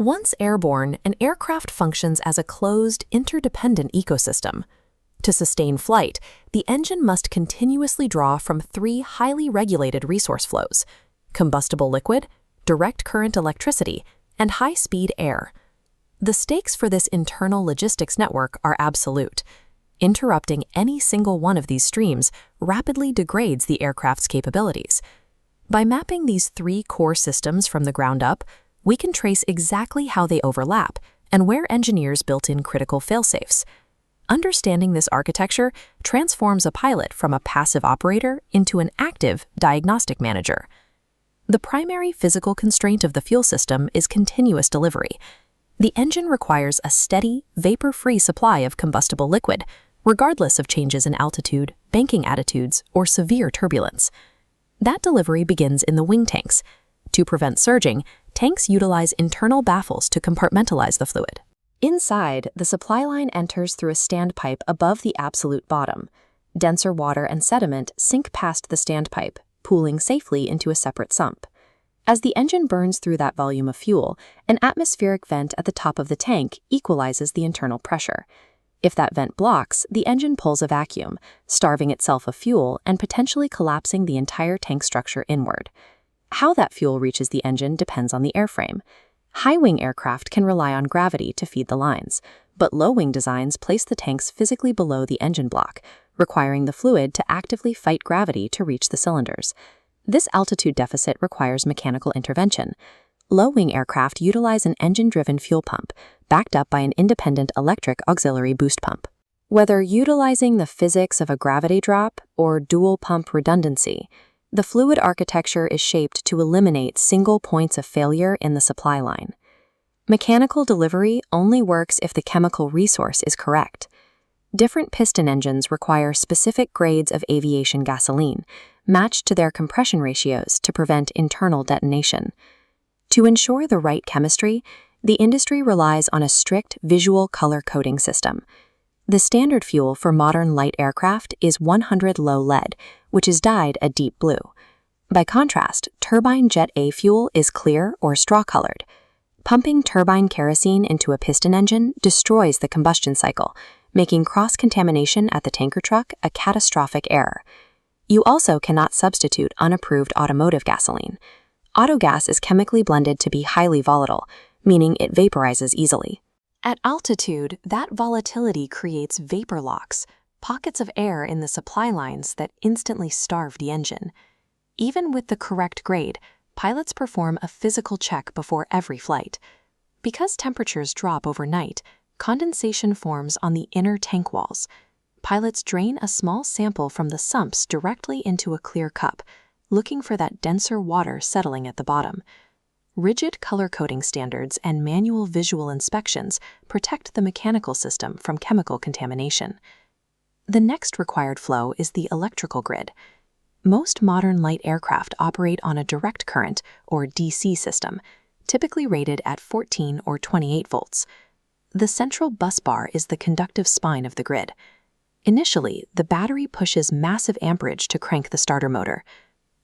Once airborne, an aircraft functions as a closed, interdependent ecosystem. To sustain flight, the engine must continuously draw from three highly regulated resource flows: combustible liquid, direct current electricity, and high-speed air. The stakes for this internal logistics network are absolute. Interrupting any single one of these streams rapidly degrades the aircraft's capabilities. By mapping these three core systems from the ground up, we can trace exactly how they overlap and where engineers built in critical failsafes. Understanding this architecture transforms a pilot from a passive operator into an active diagnostic manager. The primary physical constraint of the fuel system is continuous delivery. The engine requires a steady, vapor-free supply of combustible liquid, regardless of changes in altitude, banking attitudes, or severe turbulence. That delivery begins in the wing tanks. To prevent surging, tanks utilize internal baffles to compartmentalize the fluid. Inside, the supply line enters through a standpipe above the absolute bottom. Denser water and sediment sink past the standpipe, pooling safely into a separate sump. As the engine burns through that volume of fuel, an atmospheric vent at the top of the tank equalizes the internal pressure. If that vent blocks, the engine pulls a vacuum, starving itself of fuel and potentially collapsing the entire tank structure inward. How that fuel reaches the engine depends on the airframe. High-wing aircraft can rely on gravity to feed the lines, but low-wing designs place the tanks physically below the engine block, requiring the fluid to actively fight gravity to reach the cylinders. This altitude deficit requires mechanical intervention. Low-wing aircraft utilize an engine-driven fuel pump, backed up by an independent electric auxiliary boost pump. Whether utilizing the physics of a gravity drop or dual-pump redundancy, the fluid architecture is shaped to eliminate single points of failure in the supply line. Mechanical delivery only works if the chemical resource is correct. Different piston engines require specific grades of aviation gasoline, matched to their compression ratios to prevent internal detonation. To ensure the right chemistry, the industry relies on a strict visual color coding system. The standard fuel for modern light aircraft is 100 low lead, which is dyed a deep blue. By contrast, turbine Jet A fuel is clear or straw-colored. Pumping turbine kerosene into a piston engine destroys the combustion cycle, making cross-contamination at the tanker truck a catastrophic error. You also cannot substitute unapproved automotive gasoline. Autogas is chemically blended to be highly volatile, meaning it vaporizes easily. At altitude, that volatility creates vapor locks, pockets of air in the supply lines that instantly starve the engine. Even with the correct grade, pilots perform a physical check before every flight. Because temperatures drop overnight, condensation forms on the inner tank walls. Pilots drain a small sample from the sumps directly into a clear cup, looking for that denser water settling at the bottom. Rigid color coding standards and manual visual inspections protect the mechanical system from chemical contamination. The next required flow is the electrical grid. Most modern light aircraft operate on a direct current, or DC system, typically rated at 14 or 28 volts. The central bus bar is the conductive spine of the grid. Initially, the battery pushes massive amperage to crank the starter motor.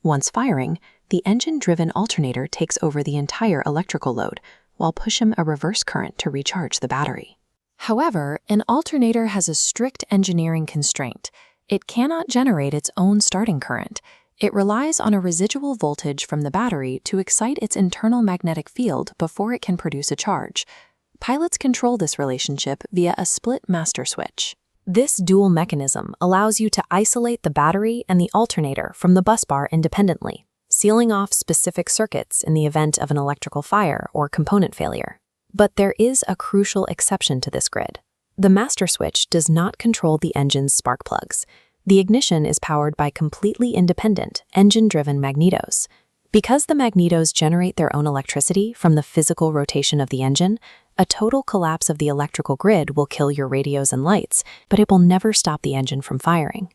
Once firing, the engine-driven alternator takes over the entire electrical load, while pushing a reverse current to recharge the battery. However, an alternator has a strict engineering constraint. It cannot generate its own starting current. It relies on a residual voltage from the battery to excite its internal magnetic field before it can produce a charge. Pilots control this relationship via a split master switch. This dual mechanism allows you to isolate the battery and the alternator from the bus bar independently, sealing off specific circuits in the event of an electrical fire or component failure. But there is a crucial exception to this grid. The master switch does not control the engine's spark plugs. The ignition is powered by completely independent, engine-driven magnetos. Because the magnetos generate their own electricity from the physical rotation of the engine, a total collapse of the electrical grid will kill your radios and lights, but it will never stop the engine from firing.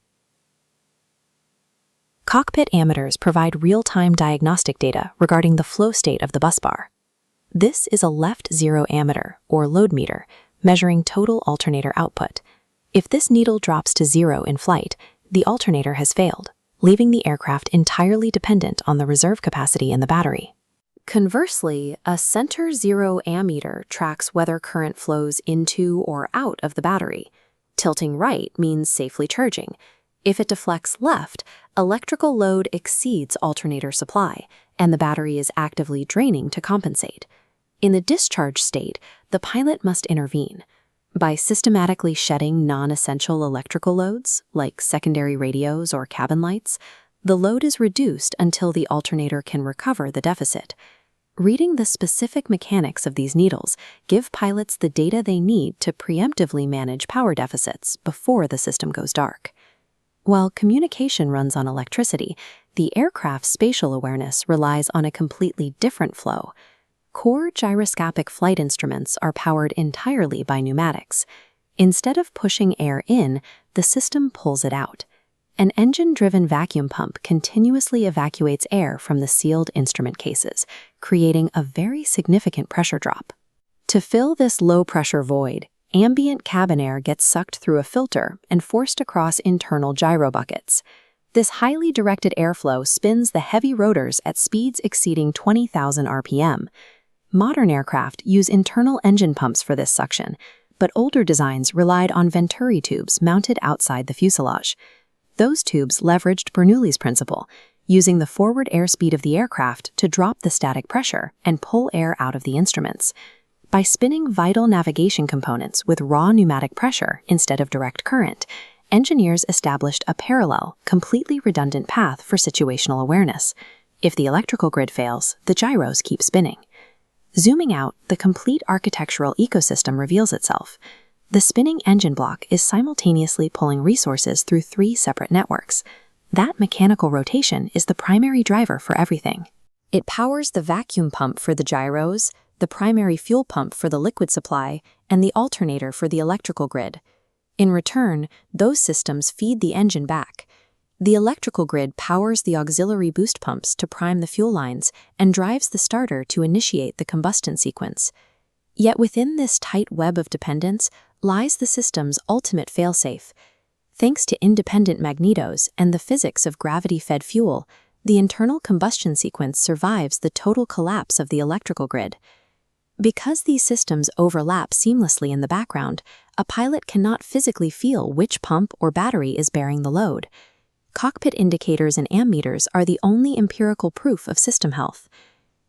Cockpit ammeters provide real-time diagnostic data regarding the flow state of the busbar. This is a left zero ammeter, or load meter, measuring total alternator output. If this needle drops to 0 in flight, the alternator has failed, leaving the aircraft entirely dependent on the reserve capacity in the battery. Conversely, a center zero ammeter tracks whether current flows into or out of the battery. Tilting right means safely charging. If it deflects left, electrical load exceeds alternator supply, and the battery is actively draining to compensate. In the discharge state, the pilot must intervene. By systematically shedding non-essential electrical loads, like secondary radios or cabin lights, the load is reduced until the alternator can recover the deficit. Reading the specific mechanics of these needles give pilots the data they need to preemptively manage power deficits before the system goes dark. While communication runs on electricity, the aircraft's spatial awareness relies on a completely different flow. Core gyroscopic flight instruments are powered entirely by pneumatics. Instead of pushing air in, the system pulls it out. An engine-driven vacuum pump continuously evacuates air from the sealed instrument cases, creating a very significant pressure drop. To fill this low-pressure void, ambient cabin air gets sucked through a filter and forced across internal gyro buckets. This highly directed airflow spins the heavy rotors at speeds exceeding 20,000 RPM. Modern aircraft use internal engine pumps for this suction, but older designs relied on Venturi tubes mounted outside the fuselage. Those tubes leveraged Bernoulli's principle, using the forward airspeed of the aircraft to drop the static pressure and pull air out of the instruments. By spinning vital navigation components with raw pneumatic pressure instead of direct current, engineers established a parallel, completely redundant path for situational awareness. If the electrical grid fails, the gyros keep spinning. Zooming out, the complete architectural ecosystem reveals itself. The spinning engine block is simultaneously pulling resources through 3 separate networks. That mechanical rotation is the primary driver for everything. It powers the vacuum pump for the gyros, the primary fuel pump for the liquid supply, and the alternator for the electrical grid. In return, those systems feed the engine back. The electrical grid powers the auxiliary boost pumps to prime the fuel lines and drives the starter to initiate the combustion sequence. Yet within this tight web of dependence lies the system's ultimate failsafe. Thanks to independent magnetos and the physics of gravity-fed fuel, the internal combustion sequence survives the total collapse of the electrical grid. Because these systems overlap seamlessly in the background, a pilot cannot physically feel which pump or battery is bearing the load. Cockpit indicators and ammeters are the only empirical proof of system health.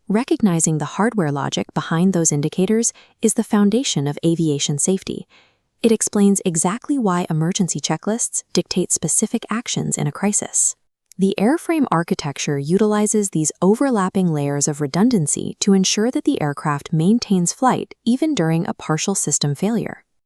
Recognizing the hardware logic behind those indicators is the foundation of aviation safety. It explains exactly why emergency checklists dictate specific actions in a crisis. The airframe architecture utilizes these overlapping layers of redundancy to ensure that the aircraft maintains flight even during a partial system failure.